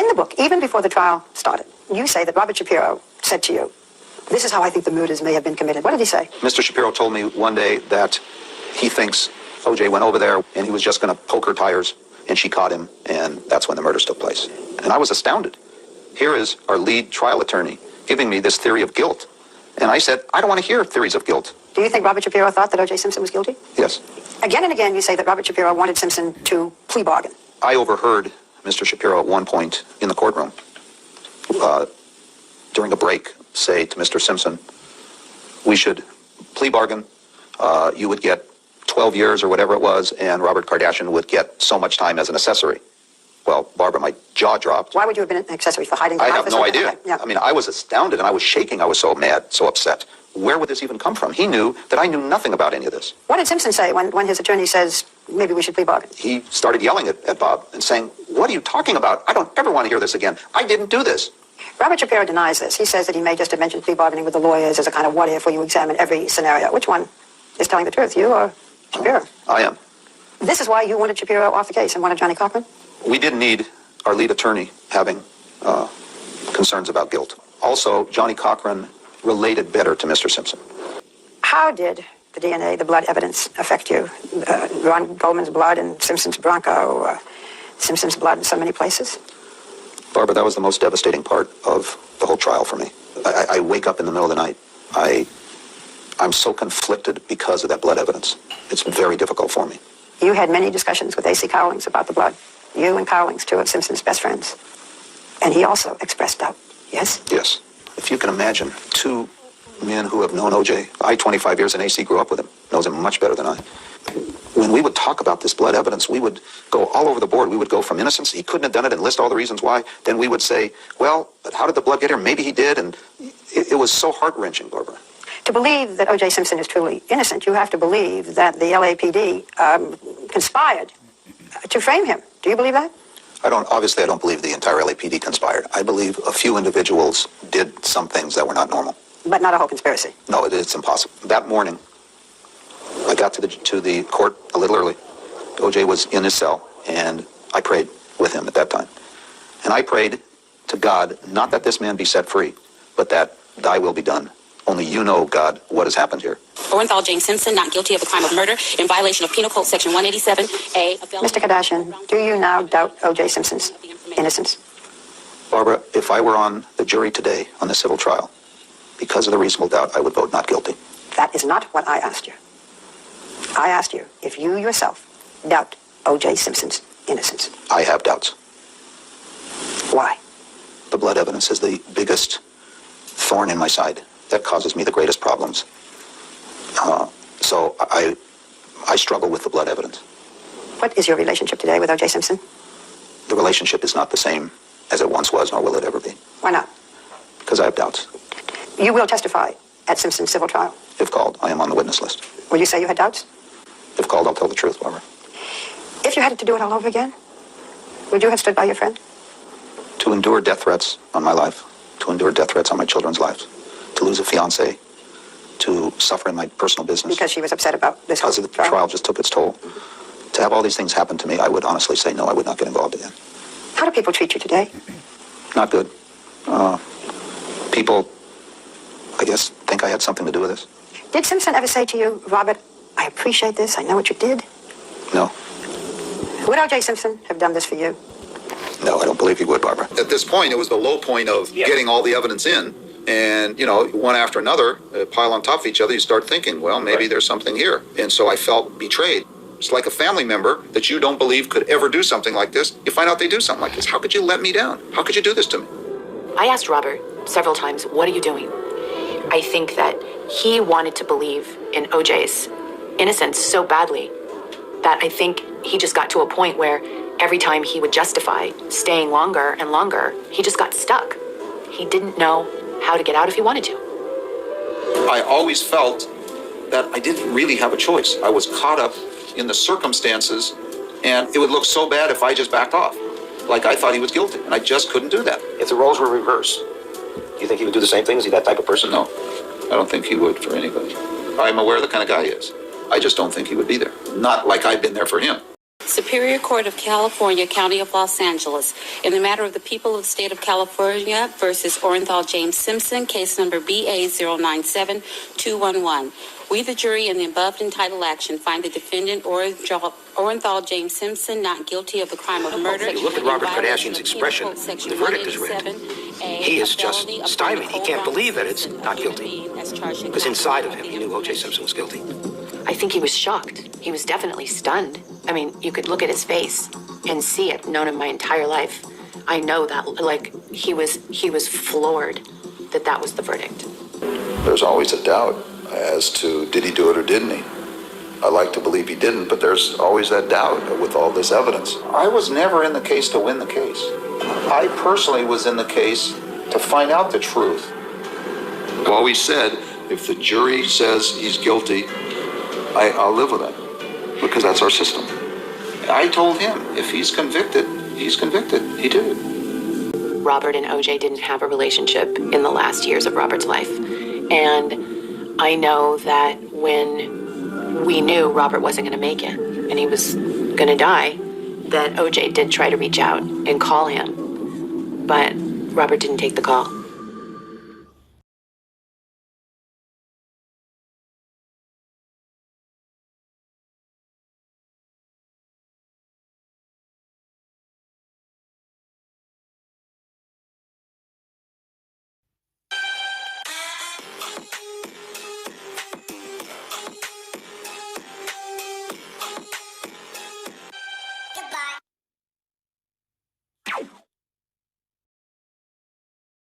In the book, even before the trial started, you say that Robert Shapiro said to you, "This is how I think the murders may have been committed." What did he say? Mr. Shapiro told me one day that he thinks O.J. went over there and he was just going to poke her tires, and she caught him, and that's when the murders took place. And I was astounded. Here is our lead trial attorney giving me this theory of guilt. And I said, I don't want to hear theories of guilt. Do you think Robert Shapiro thought that O.J. Simpson was guilty? Yes. Again and again, you say that Robert Shapiro wanted Simpson to plea bargain. I overheard Mr. Shapiro at one point in the courtroom during a break say to Mr. Simpson, we should plea bargain. You would get 12 years or whatever it was, and Robert Kardashian would get so much time as an accessory. Well, Barbara, my jaw dropped. Why would you have been an accessory for hiding the I knife? have no idea. Okay, yeah. I mean, I was astounded and I was shaking. I was so mad, so upset. Where would this even come from? He knew that I knew nothing about any of this. What did Simpson say when his attorney says, maybe we should plea bargain? He started yelling at Bob and saying, what are you talking about? I don't ever want to hear this again. I didn't do this. Robert Shapiro denies this. He says that he may just have mentioned plea bargaining with the lawyers as a kind of what if, where you examine every scenario. Which one is telling the truth, you or Shapiro? I am. This is why you wanted Shapiro off the case and wanted Johnny Cochran? We didn't need our lead attorney having concerns about guilt. Also, Johnny Cochran related better to Mr. Simpson. How did the DNA, the blood evidence, affect you? Ron Goldman's blood in Simpson's Bronco, Simpson's blood in so many places? Barbara, that was the most devastating part of the whole trial for me. I wake up in the middle of the night. I'm so conflicted because of that blood evidence. It's very difficult for me. You had many discussions with A.C. Cowlings about the blood. You and Cowlings, two of Simpson's best friends. And he also expressed doubt, yes? Yes. If you can imagine, two men who have known O.J. I, 25 years, and A.C. grew up with him, knows him much better than I. When we would talk about this blood evidence, we would go all over the board. We would go from innocence, he couldn't have done it, and list all the reasons why. Then we would say, well, but how did the blood get here? Maybe he did. And it was so heart-wrenching, Barbara. To believe that O.J. Simpson is truly innocent, you have to believe that the LAPD conspired to frame him. Do you believe that? Obviously, I don't believe the entire LAPD conspired. I believe a few individuals did some things that were not normal. But not a whole conspiracy? No, it's impossible. That morning, I got to the court a little early. O.J. was in his cell, and I prayed with him at that time. And I prayed to God, not that this man be set free, but that thy will be done. Only you know, God, what has happened here. Orenthal James Simpson, not guilty of a crime of murder in violation of Penal Code Section 187A. Mr. Kardashian, do you now doubt O.J. Simpson's innocence? Barbara, if I were on the jury today on the civil trial, because of the reasonable doubt, I would vote not guilty. That is not what I asked you. I asked you if you yourself doubt O.J. Simpson's innocence. I have doubts. Why? The blood evidence is the biggest thorn in my side. That causes me the greatest problems. So I struggle with the blood evidence. What is your relationship today with O.J. Simpson? The relationship is not the same as it once was, nor will it ever be. Why not? Because I have doubts. You will testify at Simpson's civil trial? If called, I am on the witness list. Will you say you had doubts? If called, I'll tell the truth, Barbara. If you had to do it all over again, would you have stood by your friend? To endure death threats on my life, to endure death threats on my children's lives, to lose a fiancé, to suffer in my personal business. Because she was upset about this whole trial? Because the trial just took its toll. Mm-hmm. To have all these things happen to me, I would honestly say no, I would not get involved again. How do people treat you today? Not good. People, I guess, think I had something to do with this. Did Simpson ever say to you, Robert, I appreciate this, I know what you did? No. Would O.J. Simpson have done this for you? No, I don't believe he would, Barbara. At this point, it was the low point of getting all the evidence in. And, one after another, pile on top of each other, you start thinking, well, maybe there's something here. And so I felt betrayed. It's like a family member that you don't believe could ever do something like this. You find out they do something like this. How could you let me down? How could you do this to me? I asked Robert several times, what are you doing? I think that he wanted to believe in OJ's innocence so badly that I think he just got to a point where every time he would justify staying longer and longer, he just got stuck. He didn't know how to get out if he wanted to. I always felt that I didn't really have a choice. I was caught up in the circumstances, and it would look so bad if I just backed off. Like I thought he was guilty, and I just couldn't do that. If the roles were reversed, do you think he would do the same thing? Is he that type of person? No, I don't think he would for anybody. I'm aware of the kind of guy he is. I just don't think he would be there. Not like I've been there for him. Superior Court of California, County of Los Angeles, in the matter of the people of the state of California versus Orenthal James Simpson, case number BA097211. We, the jury, in the above entitled action, find the defendant Orenthal James Simpson not guilty of the crime of murder. You look at Robert Kardashian's expression when the verdict is read. He is just stymied. He can't believe that it's not guilty. Because inside of him, he knew O.J. Simpson was guilty. I think he was shocked. He was definitely stunned. I mean, you could look at his face and see it. Known him my entire life. I know that, like, he was floored that was the verdict. There's always a doubt as to did he do it or didn't he? I like to believe he didn't, but there's always that doubt with all this evidence. I was never in the case to win the case. I personally was in the case to find out the truth. I've always said, if the jury says he's guilty, I'll live with that, because that's our system. I told him, if he's convicted, he's convicted. He did. Robert and OJ didn't have a relationship in the last years of Robert's life. And I know that when we knew Robert wasn't going to make it and he was going to die, that OJ did try to reach out and call him. But Robert didn't take the call.